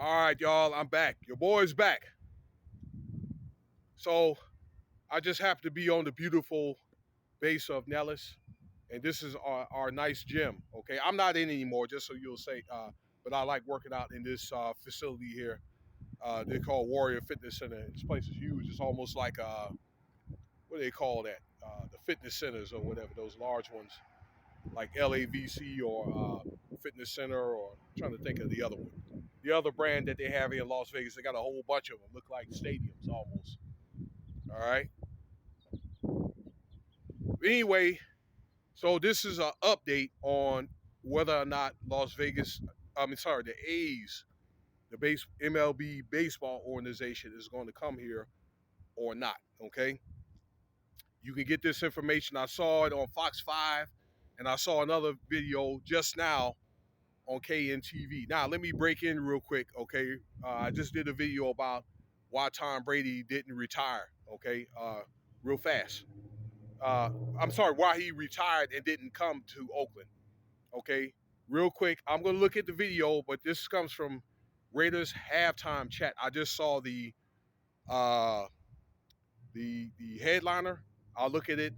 All right, y'all, I'm back. Your boy's back. So I just happen to be on the beautiful base of Nellis, and this is our nice gym. Okay, I'm not in anymore, just so you'll say, but I like working out in this facility here. They call Warrior Fitness Center. This place is huge. It's almost like what do they call that? The fitness centers or whatever, those large ones, like LAVC or Fitness Center, or I'm trying to think of the other one. The other brand that they have here in Las Vegas, they got a whole bunch of them. Look like stadiums almost. All right. Anyway, so this is an update on whether or not Las Vegas, the A's, the base MLB baseball organization is going to come here or not. Okay. You can get this information. I saw it on Fox 5, and I saw another video just now on KNTV. Now, let me break in real quick, okay? I just did a video about why Tom Brady didn't retire, okay? Real fast. I'm sorry, why he retired and didn't come to Oakland, okay? Real quick, I'm going to look at the video, but this comes from Raiders halftime chat. I just saw uh, the headliner. I'll look at it,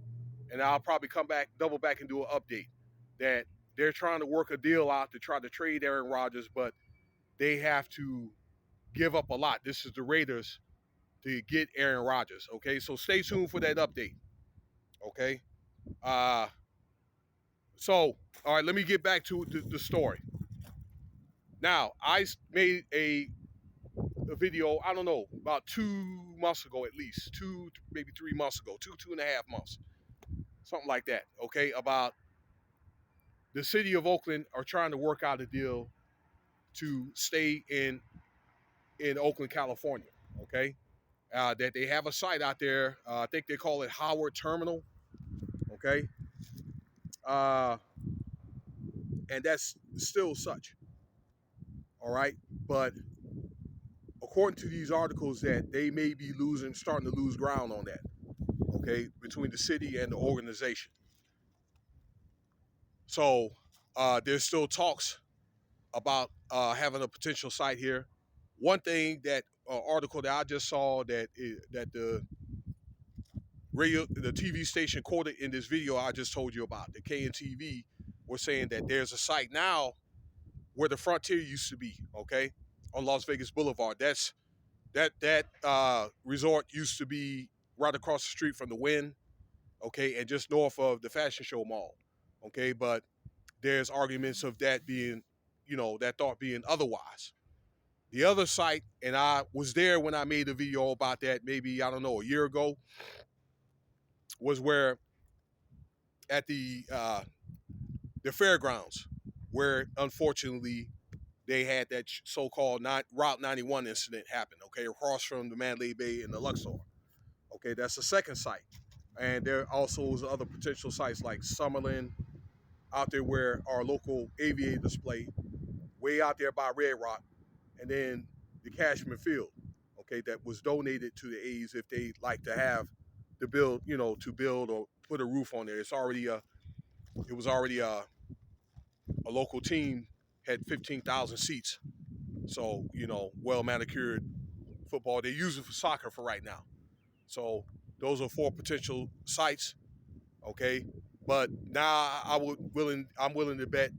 and I'll probably come back, double back, and do an update that they're trying to work a deal out to try to trade Aaron Rodgers, but they have to give up a lot. This is the Raiders to get Aaron Rodgers. Okay, so stay tuned for that update. Okay, uh, so all right, let me get back to the story. Now, I made a video. I don't know, about 2 months ago, at least two, maybe 3 months ago, 2.5 months, something like that. Okay, about the city of Oakland are trying to work out a deal to stay in Oakland, California. Okay, that they have a site out there. I think they call it Howard Terminal. Okay, uh, and that's still such. All right, but according to these articles, that they may be starting to lose ground on that. Okay, between the city and the organization. So there's still talks about having a potential site here. One thing that article that I just saw that the TV station quoted in this video I just told you about, the KNTV, was saying that there's a site now where the Frontier used to be, okay, on Las Vegas Boulevard. That resort used to be right across the street from the Wynn, okay, and just north of the Fashion Show Mall, okay. But there's arguments of that being, that thought being otherwise. The other site, and I was there when I made a video about that, maybe I don't know, a year ago, was where at the fairgrounds, where unfortunately they had that so-called Route 91 incident happen, okay, across from the Mandalay Bay and the Luxor. Okay, that's the second site. And there also is other potential sites like Summerlin, out there where our local aviators play, way out there by Red Rock, and then the Cashman Field, okay, that was donated to the A's if they like to have to build or put a roof on there. It was already a local team, had 15,000 seats. So, well manicured football. They use it for soccer for right now. So those are four potential sites. Okay. But now I'm willing to bet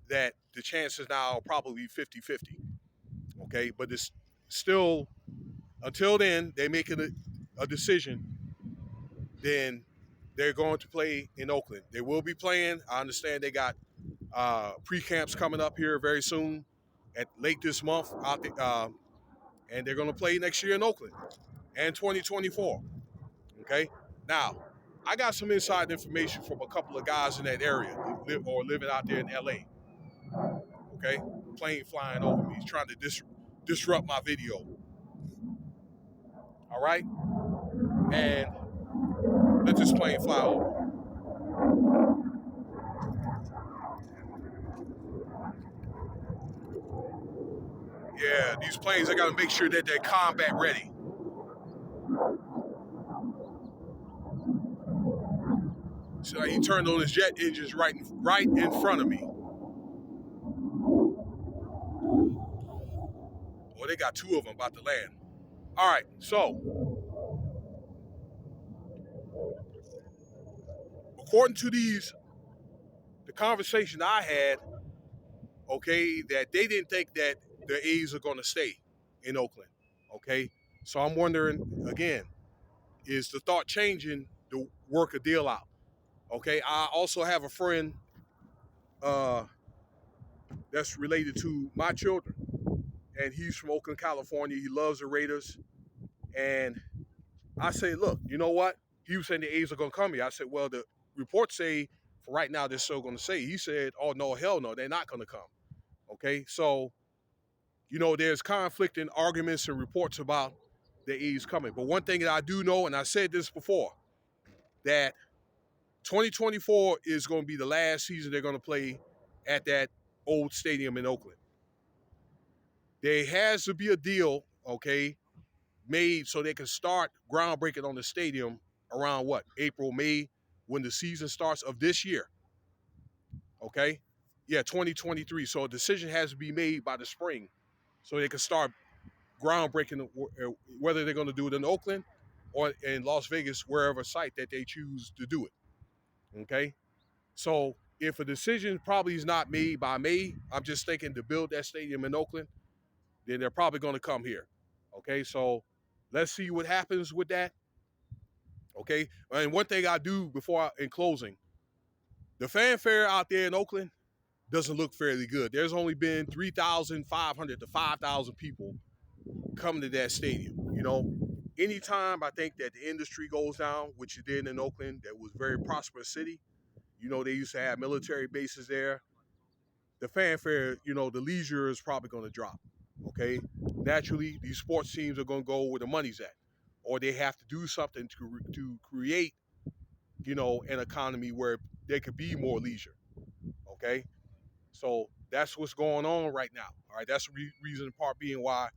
that the chances now are probably 50-50. Okay. But it's still, until then, they make it a decision, then they're going to play in Oakland. They will be playing. I understand they got pre-camps coming up here very soon, at late this month, and they're going to play next year in Oakland and 2024. Okay, now I got some inside information from a couple of guys in that area living out there in LA. Okay, plane flying over me, he's trying to disrupt my video. All right, and let this plane fly over. Yeah, these planes, I got to make sure that they're combat ready. So he turned on his jet engines right in front of me. Oh, they got two of them about to land. All right, so according to the conversation I had, okay, that they didn't think that the A's are going to stay in Oakland. Okay, so I'm wondering again, is the thought changing to work a deal out? Okay, I also have a friend uh, that's related to my children, and he's from Oakland, California. He loves the Raiders, and I say, look, you know what? He was saying the A's are going to come here. I said, well, the reports say for right now they're still going to say. He said, oh no, hell no, they're not going to come. Okay, so there's conflicting arguments and reports about the A's coming. But one thing that I do know, and I said this before, that 2024 is going to be the last season they're going to play at that old stadium in Oakland. There has to be a deal, okay, made so they can start groundbreaking on the stadium around what? April, May, when the season starts of this year. Okay? Yeah, 2023. So a decision has to be made by the spring so they can start groundbreaking, whether they're going to do it in Oakland or in Las Vegas, wherever site that they choose to do it. Okay? So if a decision probably is not made by May, I'm just thinking to build that stadium in Oakland, then they're probably going to come here. Okay? So let's see what happens with that. Okay? And one thing I do in closing, the fanfare out there in Oakland doesn't look fairly good. There's only been 3,500 to 5,000 people coming to that stadium. Anytime I think that the industry goes down, which it did in Oakland, that was a very prosperous city, they used to have military bases there. The fanfare, the leisure is probably going to drop. Okay? Naturally, these sports teams are going to go where the money's at, or they have to do something to create, an economy where there could be more leisure. Okay? So that's what's going on right now. All right, that's the reason in part being why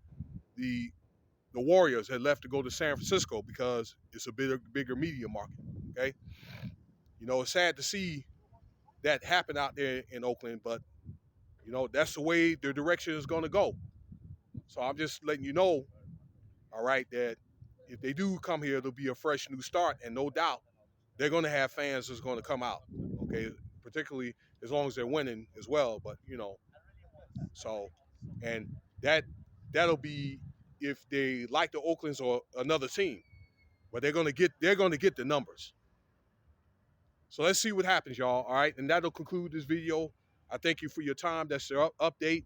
the Warriors had left to go to San Francisco, because it's a bigger media market. Okay, it's sad to see that happen out there in Oakland, but that's the way the direction is going to go. So I'm just letting you know, all right, that if they do come here, it'll be a fresh new start, and no doubt they're going to have fans that's going to come out. Okay, particularly as long as they're winning as well. But so, and that'll be if they like the Oaklands or another team, but they're gonna get the numbers. So let's see what happens, y'all. All right, and that'll conclude this video. I thank you for your time. That's the update,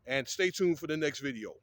and stay tuned for the next video.